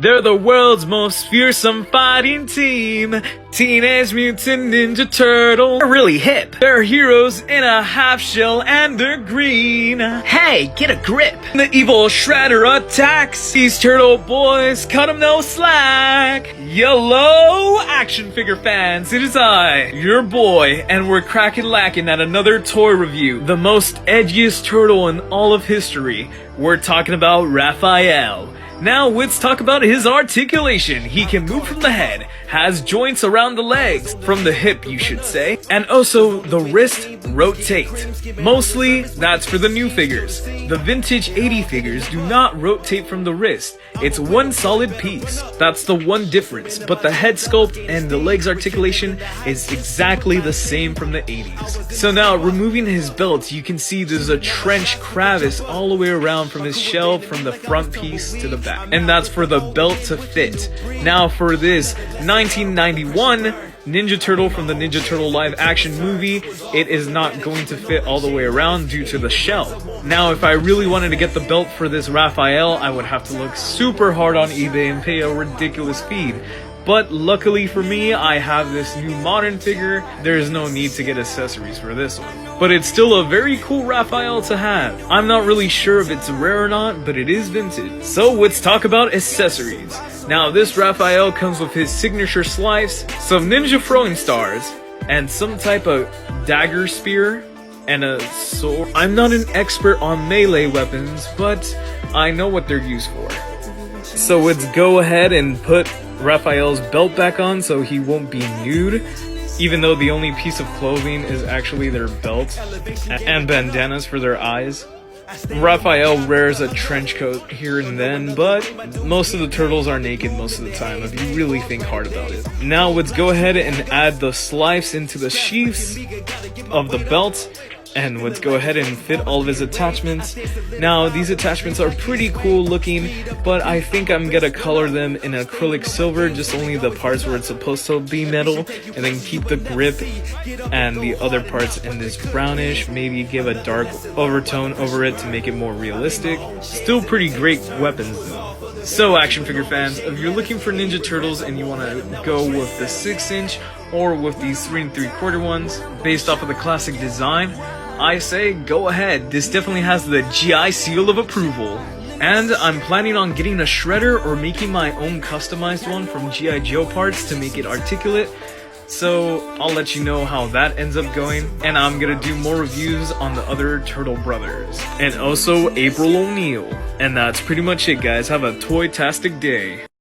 They're the world's most fearsome fighting team, Teenage Mutant Ninja Turtles. They're really hip. They're heroes in a half shell and they're green. Hey, get a grip. The evil Shredder attacks. These turtle boys cut 'em no slack. Hello, action figure fans. It is I, your boy, and we're cracking lacking at another toy review. The most edgiest turtle in all of history. We're talking about Rafael. Now let's talk about his articulation. He can move from the head, has joints around the legs, from the hip you should say, and also the wrist rotate. Mostly, that's for the new figures. The vintage 80 figures do not rotate from the wrist. It's one solid piece. That's the one difference, but the head sculpt and the legs articulation is exactly the same from the 80s. So now, removing his belt, you can see there's a trench crevice all the way around from his shell from the front piece to the back. And that's for the belt to fit. Now for this 1991 Ninja Turtle from the Ninja Turtle live action movie, it is not going to fit all the way around due to the shell. Now if I really wanted to get the belt for this Rafael, I would have to look super hard on eBay and pay a ridiculous fee. But luckily for me, I have this new modern figure. There is no need to get accessories for this one. But it's still a very cool Rafael to have. I'm not really sure if it's rare or not, but it is vintage. So let's talk about accessories. Now this Rafael comes with his signature slice, some ninja throwing stars, and some type of dagger spear, and a sword. I'm not an expert on melee weapons, but I know what they're used for. So let's go ahead and put Rafael's belt back on so he won't be nude, even though the only piece of clothing is actually their belt and bandanas for their eyes. Rafael wears a trench coat here and then, but most of the turtles are naked most of the time if you really think hard about it. Now let's go ahead and add the slice into the sheaths of the belt. And let's go ahead and fit all of his attachments. Now, these attachments are pretty cool looking, but I think I'm gonna color them in acrylic silver, just only the parts where it's supposed to be metal, and then keep the grip and the other parts in this brownish, maybe give a dark overtone over it to make it more realistic. Still pretty great weapons though. So action figure fans, if you're looking for Ninja Turtles and you want to go with the 6-inch or with these 3 3/4 ones based off of the classic design, I say go ahead. This definitely has the GI seal of approval. And I'm planning on getting a shredder or making my own customized one from G.I. Joe parts to make it articulate. So I'll let you know how that ends up going, and I'm gonna do more reviews on the other Turtle brothers and also April O'Neil. And that's pretty much it, guys. Have a toy-tastic day.